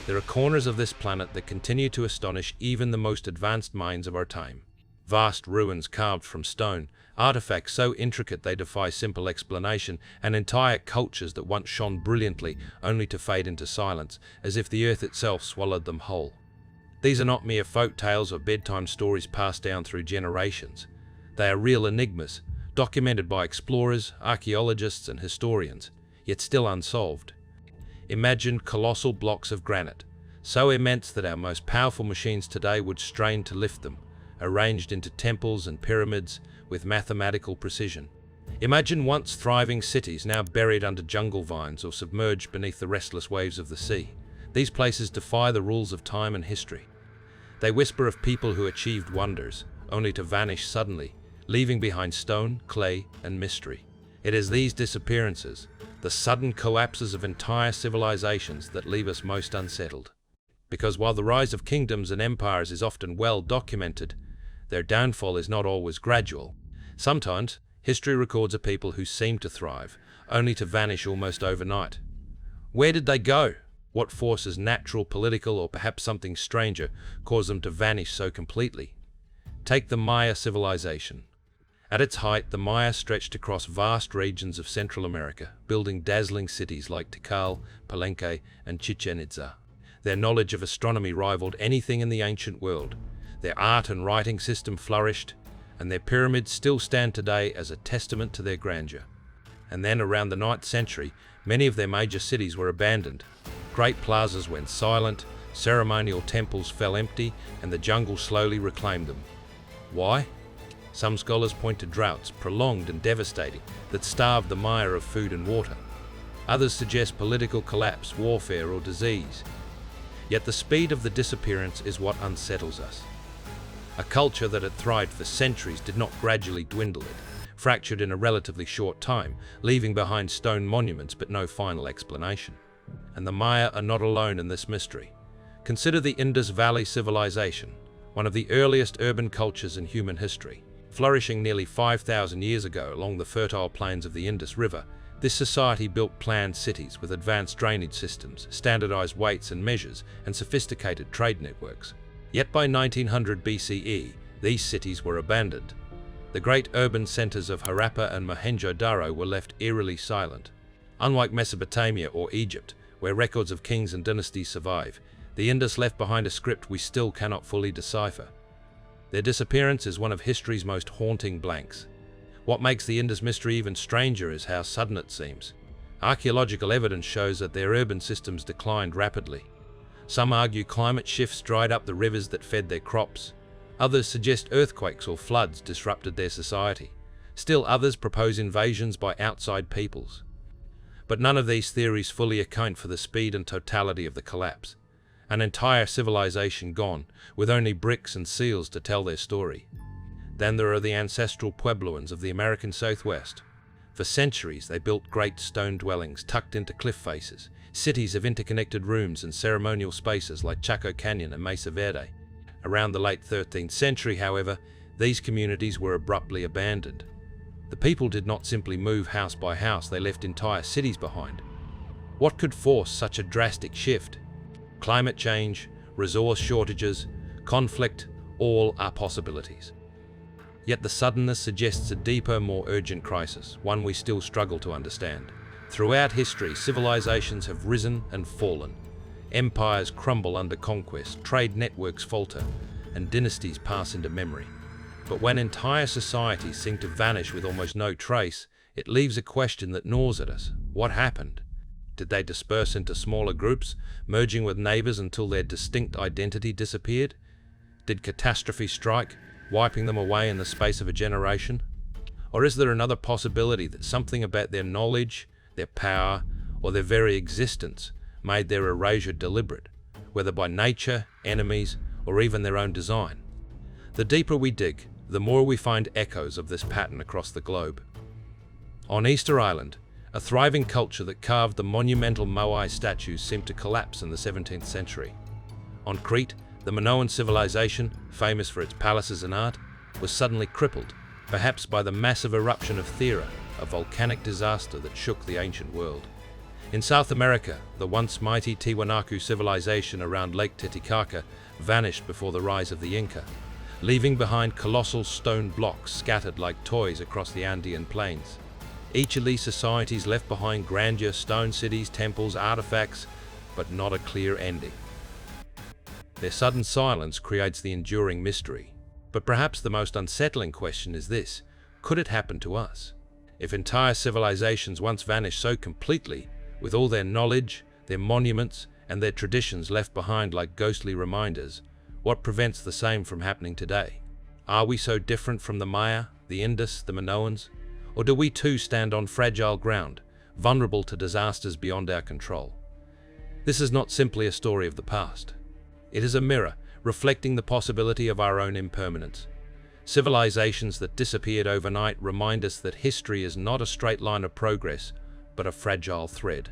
There are corners of this planet that continue to astonish even the most advanced minds of our time. Vast ruins carved from stone, artifacts so intricate they defy simple explanation, and entire cultures that once shone brilliantly only to fade into silence, as if the earth itself swallowed them whole. These are not mere folk tales or bedtime stories passed down through generations. They are real enigmas, documented by explorers, archaeologists, and historians, yet still unsolved. Imagine colossal blocks of granite, so immense that our most powerful machines today would strain to lift them, arranged into temples and pyramids with mathematical precision. Imagine once thriving cities now buried under jungle vines or submerged beneath the restless waves of the sea. These places defy the rules of time and history. They whisper of people who achieved wonders, only to vanish suddenly, leaving behind stone, clay, and mystery. It is these disappearances, the sudden collapses of entire civilizations, that leave us most unsettled. Because while the rise of kingdoms and empires is often well documented, their downfall is not always gradual. Sometimes, history records a people who seem to thrive, only to vanish almost overnight. Where did they go? What forces, natural, political, or perhaps something stranger, caused them to vanish so completely? Take the Maya civilization. At its height, the Maya stretched across vast regions of Central America, building dazzling cities like Tikal, Palenque, and Chichen Itza. Their knowledge of astronomy rivaled anything in the ancient world. Their art and writing system flourished, and their pyramids still stand today as a testament to their grandeur. And then, around the 9th century, many of their major cities were abandoned. Great plazas went silent, ceremonial temples fell empty, and the jungle slowly reclaimed them. Why? Some scholars point to droughts, prolonged and devastating, that starved the Maya of food and water. Others suggest political collapse, warfare, or disease. Yet the speed of the disappearance is what unsettles us. A culture that had thrived for centuries did not gradually dwindle. It fractured in a relatively short time, leaving behind stone monuments but no final explanation. And the Maya are not alone in this mystery. Consider the Indus Valley civilization, one of the earliest urban cultures in human history. Flourishing nearly 5,000 years ago along the fertile plains of the Indus River, this society built planned cities with advanced drainage systems, standardized weights and measures, and sophisticated trade networks. Yet by 1900 BCE, these cities were abandoned. The great urban centers of Harappa and Mohenjo-daro were left eerily silent. Unlike Mesopotamia or Egypt, where records of kings and dynasties survive, the Indus left behind a script we still cannot fully decipher. Their disappearance is one of history's most haunting blanks. What makes the Indus mystery even stranger is how sudden it seems. Archaeological evidence shows that their urban systems declined rapidly. Some argue climate shifts dried up the rivers that fed their crops. Others suggest earthquakes or floods disrupted their society. Still others propose invasions by outside peoples. But none of these theories fully account for the speed and totality of the collapse. An entire civilization gone, with only bricks and seals to tell their story. Then there are the ancestral Puebloans of the American Southwest. For centuries they built great stone dwellings tucked into cliff faces, cities of interconnected rooms and ceremonial spaces like Chaco Canyon and Mesa Verde. Around the late 13th century, however, these communities were abruptly abandoned. The people did not simply move house by house, they left entire cities behind. What could force such a drastic shift? Climate change, resource shortages, conflict, all are possibilities. Yet the suddenness suggests a deeper, more urgent crisis, one we still struggle to understand. Throughout history, civilizations have risen and fallen. Empires crumble under conquest, trade networks falter, and dynasties pass into memory. But when entire societies seem to vanish with almost no trace, it leaves a question that gnaws at us. What happened? Did they disperse into smaller groups, merging with neighbors until their distinct identity disappeared? Did catastrophe strike, wiping them away in the space of a generation? Or is there another possibility that something about their knowledge, their power, or their very existence made their erasure deliberate, whether by nature, enemies, or even their own design? The deeper we dig, the more we find echoes of this pattern across the globe. On Easter Island, a thriving culture that carved the monumental Moai statues seemed to collapse in the 17th century. On Crete, the Minoan civilization, famous for its palaces and art, was suddenly crippled, perhaps by the massive eruption of Thera, a volcanic disaster that shook the ancient world. In South America, the once mighty Tiwanaku civilization around Lake Titicaca vanished before the rise of the Inca, leaving behind colossal stone blocks scattered like toys across the Andean plains. Each of these societies left behind grandeur, stone cities, temples, artifacts, but not a clear ending. Their sudden silence creates the enduring mystery. But perhaps the most unsettling question is this: could it happen to us? If entire civilizations once vanished so completely, with all their knowledge, their monuments, and their traditions left behind like ghostly reminders, what prevents the same from happening today? Are we so different from the Maya, the Indus, the Minoans? Or do we too stand on fragile ground, vulnerable to disasters beyond our control? This is not simply a story of the past. It is a mirror reflecting the possibility of our own impermanence. Civilizations that disappeared overnight remind us that history is not a straight line of progress, but a fragile thread,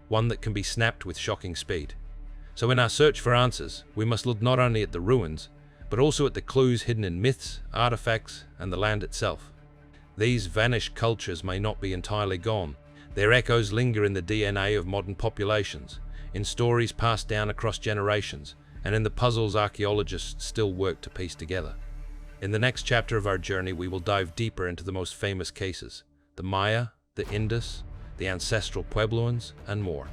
one that can be snapped with shocking speed. So in our search for answers, we must look not only at the ruins, but also at the clues hidden in myths, artifacts, and the land itself. These vanished cultures may not be entirely gone. Their echoes linger in the DNA of modern populations, in stories passed down across generations, and in the puzzles archaeologists still work to piece together. In the next chapter of our journey, we will dive deeper into the most famous cases: the Maya, the Indus, the ancestral Puebloans, and more.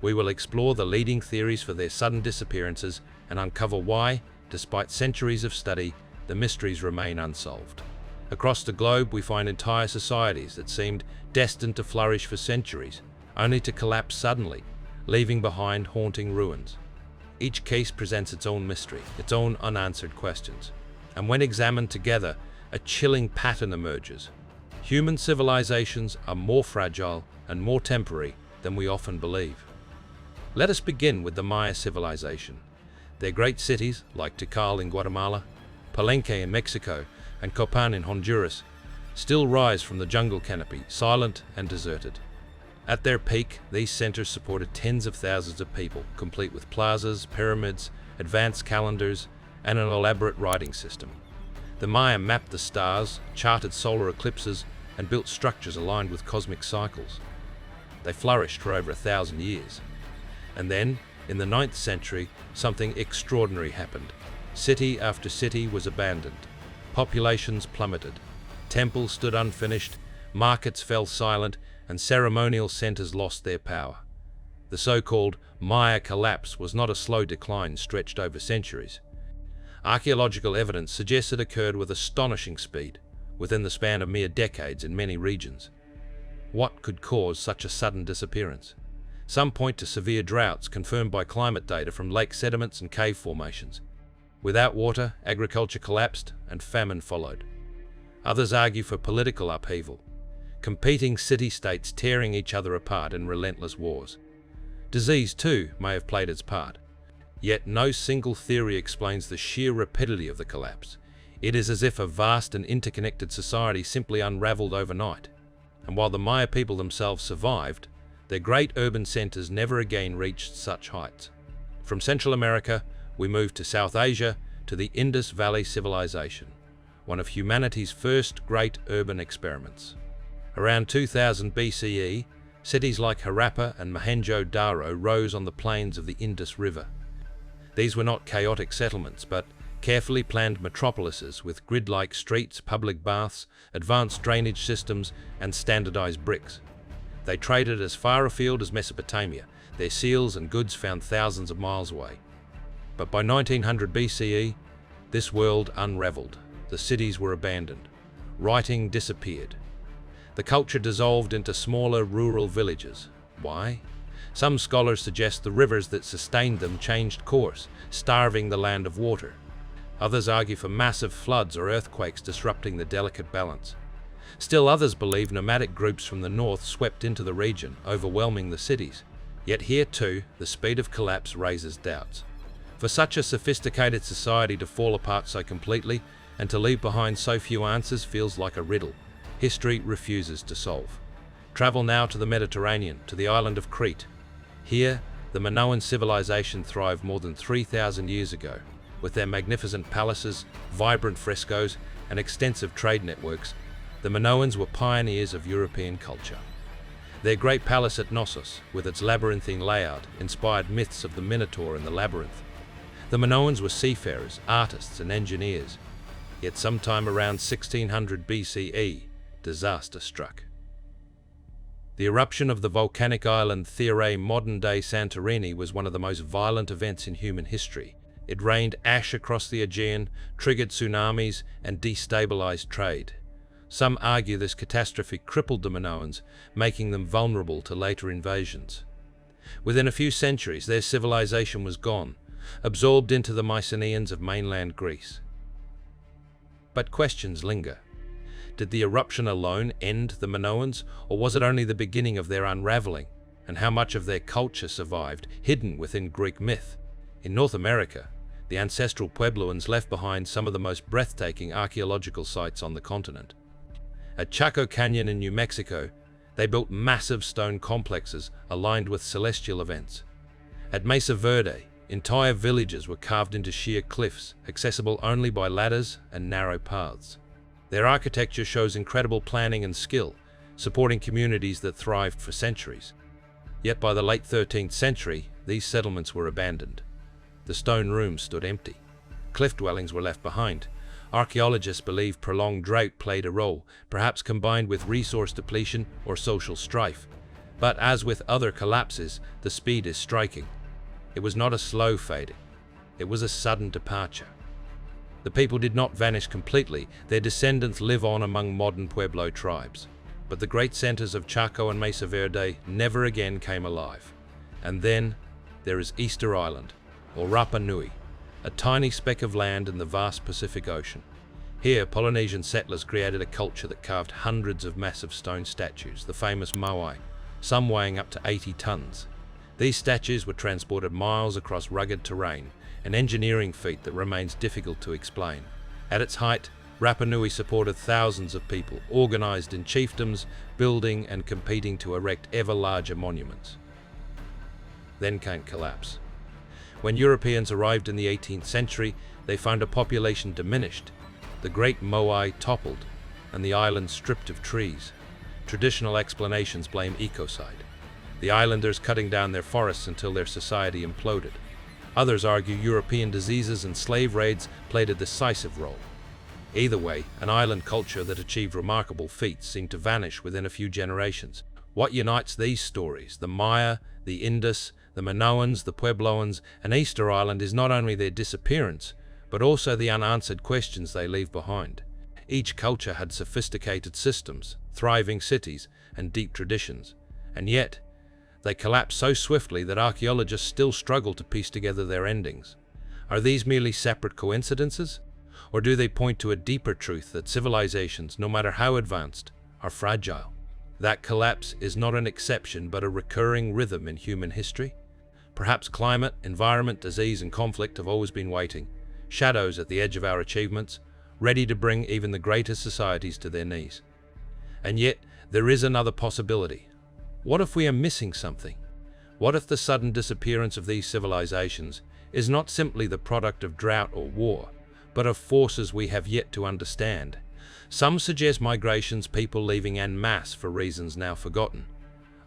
We will explore the leading theories for their sudden disappearances and uncover why, despite centuries of study, the mysteries remain unsolved. Across the globe, we find entire societies that seemed destined to flourish for centuries, only to collapse suddenly, leaving behind haunting ruins. Each case presents its own mystery, its own unanswered questions. And when examined together, a chilling pattern emerges. Human civilizations are more fragile and more temporary than we often believe. Let us begin with the Maya civilization. Their great cities, like Tikal in Guatemala, Palenque in Mexico, and Copan in Honduras, still rise from the jungle canopy, silent and deserted. At their peak, these centers supported tens of thousands of people, complete with plazas, pyramids, advanced calendars, and an elaborate writing system. The Maya mapped the stars, charted solar eclipses, and built structures aligned with cosmic cycles. They flourished for over 1,000 years. And then, in the 9th century, something extraordinary happened. City after city was abandoned. Populations plummeted. Temples stood unfinished, markets fell silent, and ceremonial centers lost their power. The so-called Maya collapse was not a slow decline stretched over centuries. Archaeological evidence suggests it occurred with astonishing speed, within the span of mere decades in many regions. What could cause such a sudden disappearance? Some point to severe droughts confirmed by climate data from lake sediments and cave formations. Without water, agriculture collapsed and famine followed. Others argue for political upheaval, competing city-states tearing each other apart in relentless wars. Disease, too, may have played its part. Yet no single theory explains the sheer rapidity of the collapse. It is as if a vast and interconnected society simply unraveled overnight. And while the Maya people themselves survived, their great urban centers never again reached such heights. From Central America, we move to South Asia, to the Indus Valley Civilization, one of humanity's first great urban experiments. Around 2000 BCE, cities like Harappa and Mohenjo-Daro rose on the plains of the Indus River. These were not chaotic settlements, but carefully planned metropolises with grid-like streets, public baths, advanced drainage systems, and standardized bricks. They traded as far afield as Mesopotamia, their seals and goods found thousands of miles away. But by 1900 BCE, this world unraveled. The cities were abandoned. Writing disappeared. The culture dissolved into smaller rural villages. Why? Some scholars suggest the rivers that sustained them changed course, starving the land of water. Others argue for massive floods or earthquakes disrupting the delicate balance. Still others believe nomadic groups from the north swept into the region, overwhelming the cities. Yet here too, the speed of collapse raises doubts. For such a sophisticated society to fall apart so completely and to leave behind so few answers feels like a riddle history refuses to solve. Travel now to the Mediterranean, to the island of Crete. Here, the Minoan civilization thrived more than 3,000 years ago. With their magnificent palaces, vibrant frescoes, and extensive trade networks, the Minoans were pioneers of European culture. Their great palace at Knossos, with its labyrinthine layout, inspired myths of the Minotaur and the labyrinth. The Minoans were seafarers, artists, and engineers. Yet sometime around 1600 BCE, disaster struck. The eruption of the volcanic island Therai, modern-day Santorini, was one of the most violent events in human history. It rained ash across the Aegean, triggered tsunamis, and destabilized trade. Some argue this catastrophe crippled the Minoans, making them vulnerable to later invasions. Within a few centuries, their civilization was gone, absorbed into the Mycenaeans of mainland Greece. But questions linger. Did the eruption alone end the Minoans, or was it only the beginning of their unraveling? And how much of their culture survived, hidden within Greek myth? In North America, the ancestral Puebloans left behind some of the most breathtaking archaeological sites on the continent. At Chaco Canyon in New Mexico, they built massive stone complexes aligned with celestial events. At Mesa Verde, entire villages were carved into sheer cliffs, accessible only by ladders and narrow paths. Their architecture shows incredible planning and skill, supporting communities that thrived for centuries. Yet by the late 13th century, these settlements were abandoned. The stone rooms stood empty. Cliff dwellings were left behind. Archaeologists believe prolonged drought played a role, perhaps combined with resource depletion or social strife. But as with other collapses, the speed is striking. It was not a slow fading. It was a sudden departure. The people did not vanish completely. Their descendants live on among modern Pueblo tribes. But the great centers of Chaco and Mesa Verde never again came alive. And then there is Easter Island, or Rapa Nui, a tiny speck of land in the vast Pacific Ocean. Here, Polynesian settlers created a culture that carved hundreds of massive stone statues, the famous moai, some weighing up to 80 tons. These statues were transported miles across rugged terrain, an engineering feat that remains difficult to explain. At its height, Rapa Nui supported thousands of people, organized in chiefdoms, building and competing to erect ever larger monuments. Then came collapse. When Europeans arrived in the 18th century, they found a population diminished. The great moai toppled, and the island stripped of trees. Traditional explanations blame ecocide, the islanders cutting down their forests until their society imploded. Others argue European diseases and slave raids played a decisive role. Either way, an island culture that achieved remarkable feats seemed to vanish within a few generations. What unites these stories, the Maya, the Indus, the Minoans, the Puebloans, and Easter Island, is not only their disappearance, but also the unanswered questions they leave behind. Each culture had sophisticated systems, thriving cities, and deep traditions, and yet they collapsed so swiftly that archaeologists still struggle to piece together their endings. Are these merely separate coincidences? Or do they point to a deeper truth that civilizations, no matter how advanced, are fragile? That collapse is not an exception but a recurring rhythm in human history? Perhaps climate, environment, disease, and conflict have always been waiting, shadows at the edge of our achievements, ready to bring even the greatest societies to their knees. And yet, there is another possibility. What if we are missing something? What if the sudden disappearance of these civilizations is not simply the product of drought or war, but of forces we have yet to understand? Some suggest migrations, people leaving en masse for reasons now forgotten.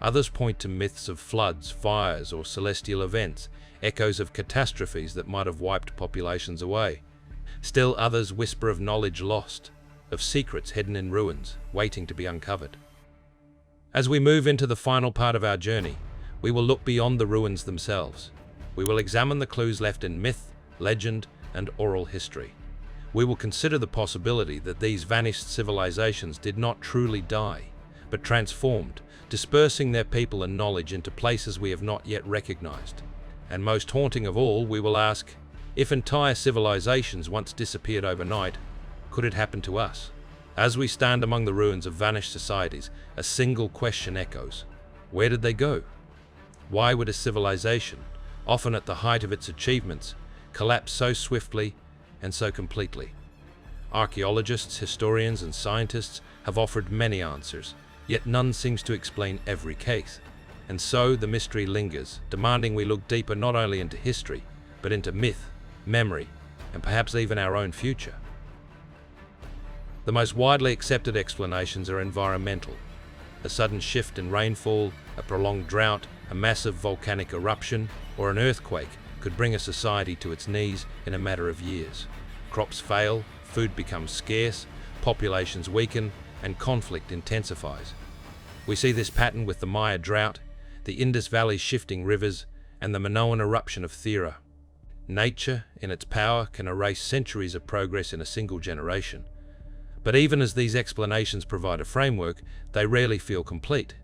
Others point to myths of floods, fires, or celestial events, echoes of catastrophes that might have wiped populations away. Still others whisper of knowledge lost, of secrets hidden in ruins, waiting to be uncovered. As we move into the final part of our journey, we will look beyond the ruins themselves. We will examine the clues left in myth, legend, and oral history. We will consider the possibility that these vanished civilizations did not truly die, but transformed, dispersing their people and knowledge into places we have not yet recognized. And most haunting of all, we will ask, if entire civilizations once disappeared overnight, could it happen to us? As we stand among the ruins of vanished societies, a single question echoes. Where did they go? Why would a civilization, often at the height of its achievements, collapse so swiftly and so completely? Archaeologists, historians, and scientists have offered many answers, yet none seems to explain every case. And so the mystery lingers, demanding we look deeper not only into history, but into myth, memory, and perhaps even our own future. The most widely accepted explanations are environmental. A sudden shift in rainfall, a prolonged drought, a massive volcanic eruption, or an earthquake could bring a society to its knees in a matter of years. Crops fail, food becomes scarce, populations weaken, and conflict intensifies. We see this pattern with the Maya drought, the Indus Valley's shifting rivers, and the Minoan eruption of Thera. Nature, in its power, can erase centuries of progress in a single generation. But even as these explanations provide a framework, they rarely feel complete.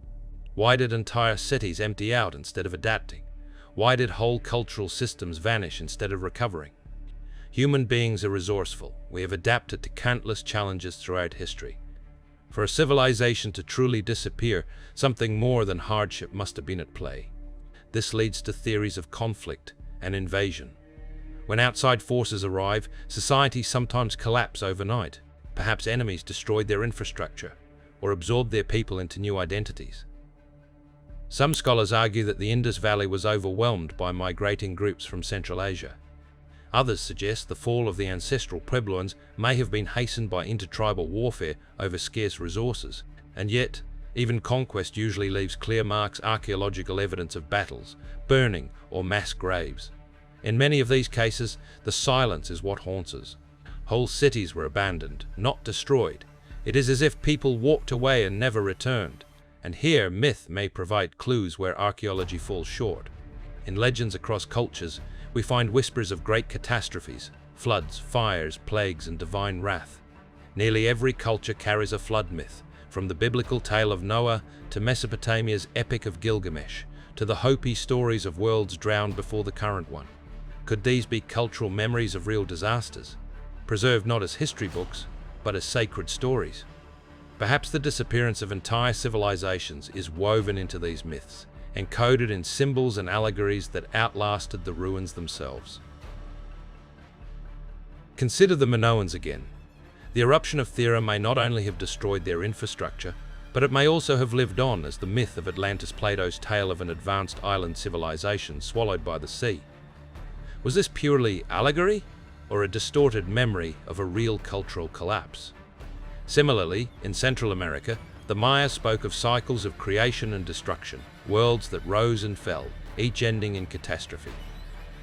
Why did entire cities empty out instead of adapting? Why did whole cultural systems vanish instead of recovering? Human beings are resourceful. We have adapted to countless challenges throughout history. For a civilization to truly disappear, something more than hardship must have been at play. This leads to theories of conflict and invasion. When outside forces arrive, societies sometimes collapse overnight. Perhaps enemies destroyed their infrastructure or absorbed their people into new identities. Some scholars argue that the Indus Valley was overwhelmed by migrating groups from Central Asia. Others suggest the fall of the ancestral Puebloans may have been hastened by intertribal warfare over scarce resources, and yet, even conquest usually leaves clear marks, archaeological evidence of battles, burning, or mass graves. In many of these cases, the silence is what haunts us. Whole cities were abandoned, not destroyed. It is as if people walked away and never returned. And here, myth may provide clues where archaeology falls short. In legends across cultures, we find whispers of great catastrophes, floods, fires, plagues, and divine wrath. Nearly every culture carries a flood myth, from the biblical tale of Noah to Mesopotamia's Epic of Gilgamesh, to the Hopi stories of worlds drowned before the current one. Could these be cultural memories of real disasters, preserved not as history books, but as sacred stories? Perhaps the disappearance of entire civilizations is woven into these myths, encoded in symbols and allegories that outlasted the ruins themselves. Consider the Minoans again. The eruption of Thera may not only have destroyed their infrastructure, but it may also have lived on as the myth of Atlantis, Plato's tale of an advanced island civilization swallowed by the sea. Was this purely allegory, or a distorted memory of a real cultural collapse? Similarly, in Central America, the Maya spoke of cycles of creation and destruction, worlds that rose and fell, each ending in catastrophe.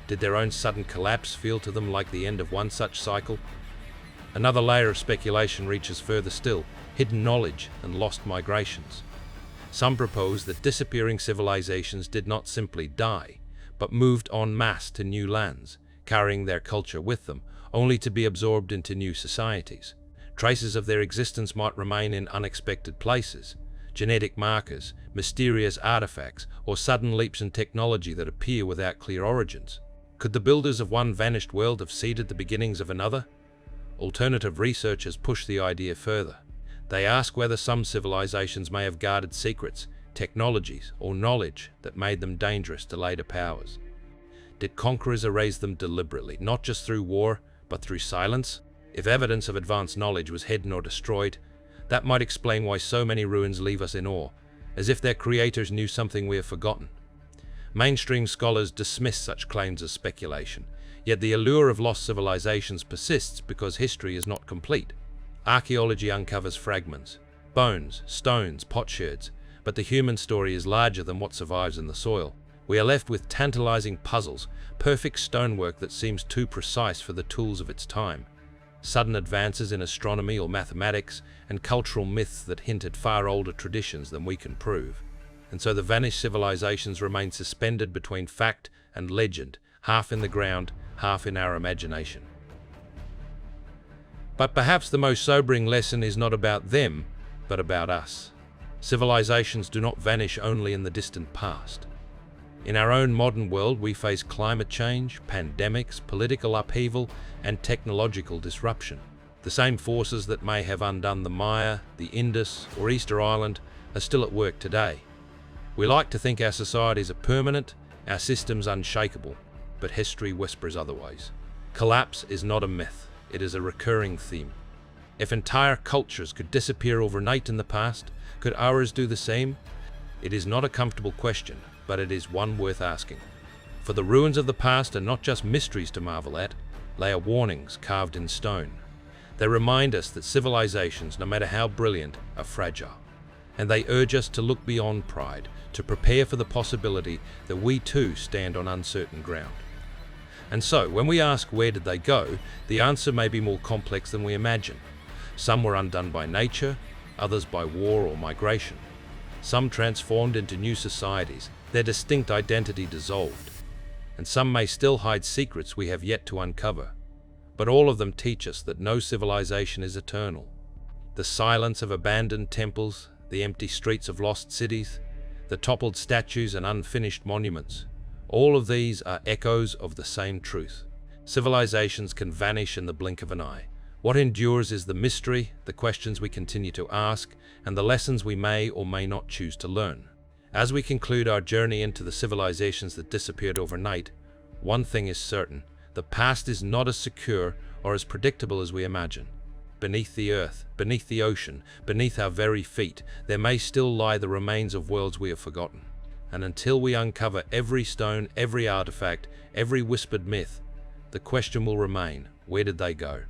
Did their own sudden collapse feel to them like the end of one such cycle? Another layer of speculation reaches further still: hidden knowledge and lost migrations. Some propose that disappearing civilizations did not simply die, but moved en masse to new lands, carrying their culture with them, only to be absorbed into new societies. Traces of their existence might remain in unexpected places: genetic markers, mysterious artifacts, or sudden leaps in technology that appear without clear origins. Could the builders of one vanished world have seeded the beginnings of another? Alternative researchers push the idea further. They ask whether some civilizations may have guarded secrets, technologies, or knowledge that made them dangerous to later powers. Did conquerors erase them deliberately, not just through war, but through silence? If evidence of advanced knowledge was hidden or destroyed, that might explain why so many ruins leave us in awe, as if their creators knew something we have forgotten. Mainstream scholars dismiss such claims as speculation, yet the allure of lost civilizations persists because history is not complete. Archaeology uncovers fragments, bones, stones, potsherds, but the human story is larger than what survives in the soil. We are left with tantalizing puzzles, perfect stonework that seems too precise for the tools of its time, sudden advances in astronomy or mathematics, and cultural myths that hint at far older traditions than we can prove. And so the vanished civilizations remain suspended between fact and legend, half in the ground, half in our imagination. But perhaps the most sobering lesson is not about them, but about us. Civilizations do not vanish only in the distant past. In our own modern world, we face climate change, pandemics, political upheaval, and technological disruption. The same forces that may have undone the Maya, the Indus, or Easter Island are still at work today. We like to think our societies are permanent, our systems unshakable, but history whispers otherwise. Collapse is not a myth, it is a recurring theme. If entire cultures could disappear overnight in the past, could ours do the same? It is not a comfortable question, but it is one worth asking. For the ruins of the past are not just mysteries to marvel at, they are warnings carved in stone. They remind us that civilizations, no matter how brilliant, are fragile. and they urge us to look beyond pride, to prepare for the possibility that we too stand on uncertain ground. And so, when we ask where did they go, the answer may be more complex than we imagine. Some were undone by nature, others by war or migration. Some transformed into new societies, their distinct identity dissolved. And some may still hide secrets we have yet to uncover. But all of them teach us that no civilization is eternal. The silence of abandoned temples, the empty streets of lost cities, the toppled statues and unfinished monuments, all of these are echoes of the same truth. Civilizations can vanish in the blink of an eye. What endures is the mystery, the questions we continue to ask, and the lessons we may or may not choose to learn. As we conclude our journey into the civilizations that disappeared overnight, one thing is certain: the past is not as secure or as predictable as we imagine. Beneath the earth, beneath the ocean, beneath our very feet, there may still lie the remains of worlds we have forgotten. And until we uncover every stone, every artifact, every whispered myth, the question will remain: where did they go?